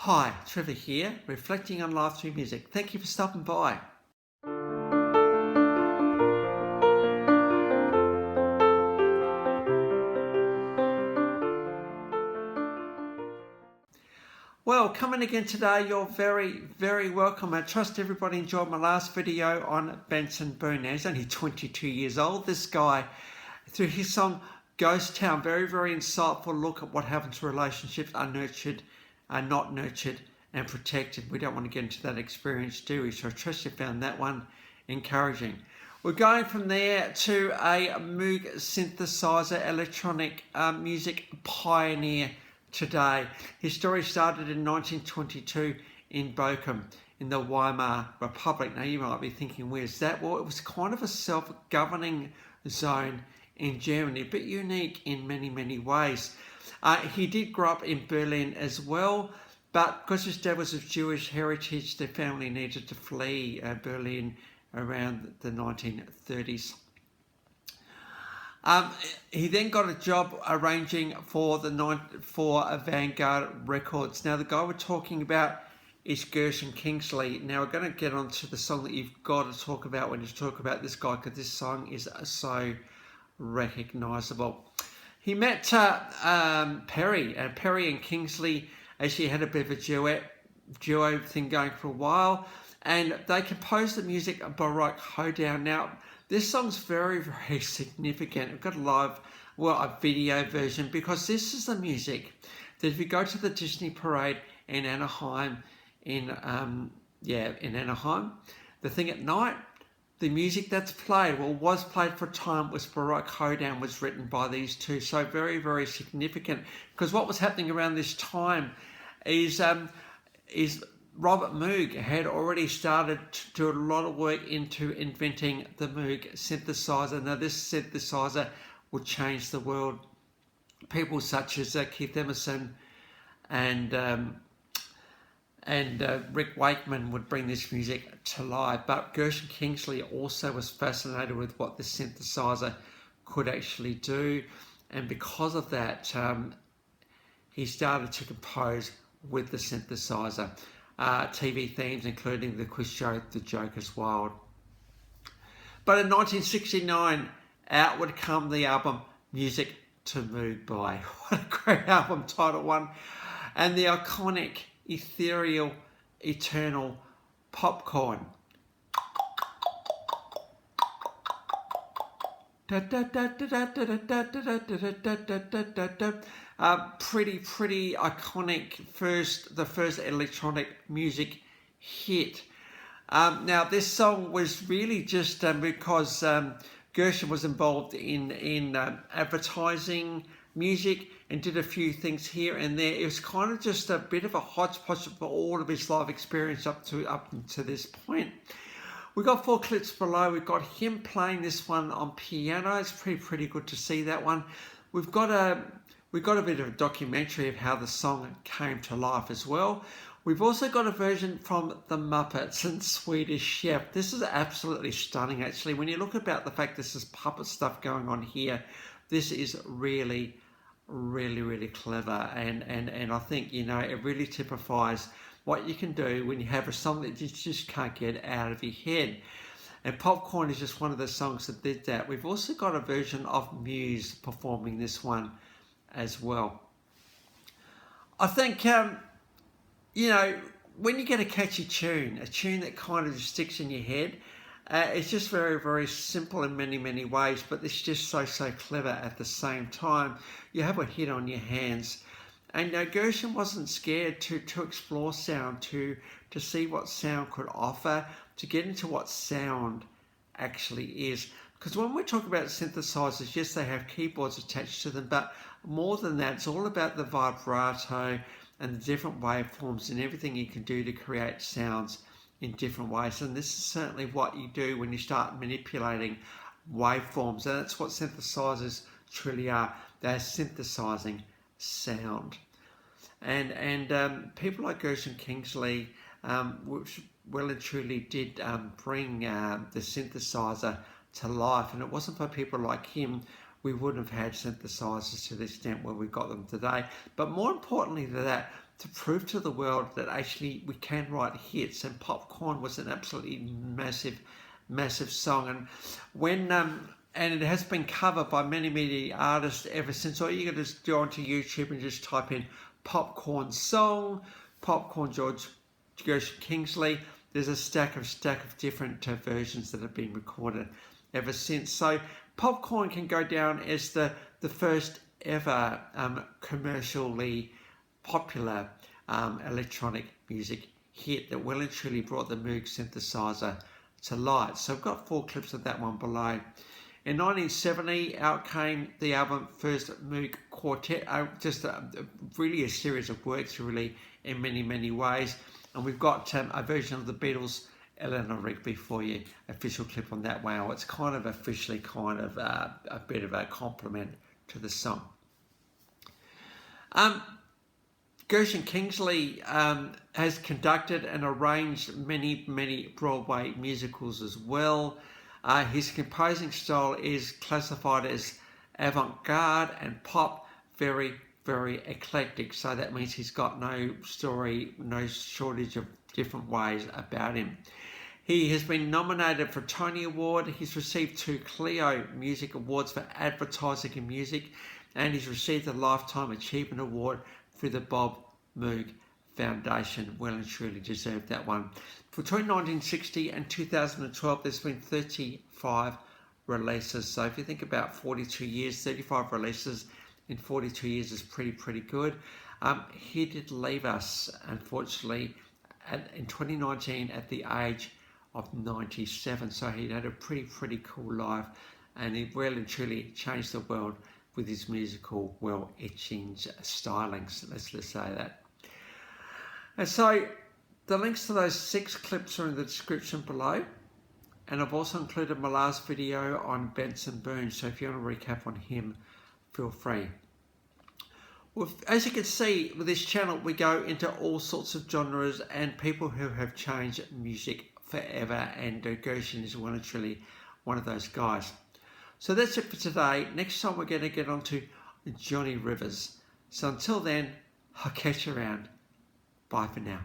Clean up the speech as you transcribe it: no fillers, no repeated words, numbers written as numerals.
Hi, Trevor here, reflecting on life through music. Thank you for stopping by. Well, coming again today, you're very, very welcome. I trust everybody enjoyed my last video on Benson Boone. Now, he's only 22 years old. This guy, through his song Ghost Town, very, very insightful look at what happens to relationships are nurtured, are not nurtured and protected. We don't want to get into that experience, do we? So I trust you found that one encouraging. We're going from there to a Moog synthesizer, electronic music pioneer today. His story started in 1922 in Bochum in the Weimar Republic. Now you might be thinking, where's that? Well, it was kind of a self-governing zone in Germany, a bit unique in many, many ways. He did grow up in Berlin as well, but because his dad was of Jewish heritage, the family needed to flee Berlin around the 1930s. He then got a job arranging for Vanguard Records. Now the guy we're talking about is Gershon Kingsley. Now we're going to get on to the song that you've got to talk about when you talk about this guy, because this song is so recognisable. He met Perry and Kingsley actually had a bit of a duo thing going for a while, and they composed the music of Baroque Hoedown. Now this song's very, very significant. We've got a video version, because this is the music that if you go to the Disney parade in Anaheim, in Anaheim, the thing at night, the music that's played, was played for a time, was Baroque Hoedown, was written by these two. So very, very significant, because what was happening around this time is Robert Moog had already started to do a lot of work into inventing the Moog synthesizer. Now this synthesizer would change the world. People such as Keith Emerson and Rick Wakeman would bring this music to life. But Gershon Kingsley also was fascinated with what the synthesizer could actually do. And because of that, he started to compose with the synthesizer. TV themes, including the quiz show The Joker's Wild. But in 1969, out would come the album Music to Moog By. What a great album, title one. And the iconic, ethereal, eternal Popcorn. Pretty iconic the first electronic music hit. Now this song was really just because Gershon was involved in advertising music and did a few things here and there. It was kind of just a bit of a hodgepodge for all of his life experience up to this point. We got 4 clips below. We've got him playing this one on piano. It's pretty good to see that one. We've got a bit of a documentary of how the song came to life as well. We've also got a version from the Muppets in Swedish. Yeah, this is absolutely stunning actually. When you look about the fact this is puppet stuff going on here, this is really clever, and I think, you know, it really typifies what you can do when you have a song that you just can't get out of your head. And Popcorn is just one of the songs that did that. We've also got a version of Muse performing this one as well. I think, you know, when you get a catchy tune, a tune that kind of just sticks in your head, it's just very simple in many ways, but it's just so clever at the same time. You have a hit on your hands. And Gershon wasn't scared to explore sound, to see what sound could offer, to get into what sound actually is. Because when we talk about synthesizers, yes, they have keyboards attached to them, but more than that, it's all about the vibrato and the different waveforms and everything you can do to create sounds in different ways. And this is certainly what you do when you start manipulating waveforms. And that's what synthesizers truly are. They're synthesizing sound. And people like Gershon Kingsley, which well and truly did bring the synthesizer to life. And it wasn't for people like him, we wouldn't have had synthesizers to the extent where we got them today. But more importantly than that, to prove to the world that actually we can write hits, and Popcorn was an absolutely massive song. And when and it has been covered by many artists ever since. All you got to just go onto YouTube and just type in Popcorn song, Popcorn Gershon Kingsley. There's a stack of different versions that have been recorded ever since. So Popcorn can go down as the first ever commercially popular electronic music hit that well and truly brought the Moog synthesizer to light. So I've got 4 clips of that one below. In 1970, out came the album First Moog Quartet, just really a series of works really in many ways. And we've got a version of the Beatles' Eleanor Rigby for you, official clip on that. Wow, it's kind of officially kind of a bit of a compliment to the song. Gershon Kingsley has conducted and arranged many Broadway musicals as well. His composing style is classified as avant-garde and pop, very eclectic. So that means he's got no shortage of different ways about him. He has been nominated for a Tony Award. He's received 2 Clio Music Awards for advertising and music, and he's received a Lifetime Achievement Award through the Bob Moog Foundation. Well and truly deserved that one. Between 1960 and 2012, there's been 35 releases. So if you think about 42 years, 35 releases in 42 years is pretty good. He did leave us, unfortunately, in 2019 at the age of 97. So he had a pretty cool life, and he well and truly changed the world with his musical, etchings, stylings. Let's say that. And so the links to those 6 clips are in the description below, and I've also included my last video on Benson Boone, so if you want to recap on him, feel free. Well, as you can see with this channel, we go into all sorts of genres and people who have changed music forever, and Gershon is well and truly one of those guys. So that's it for today. Next time we're going to get on to Johnny Rivers. So until then, I'll catch you around. Bye for now.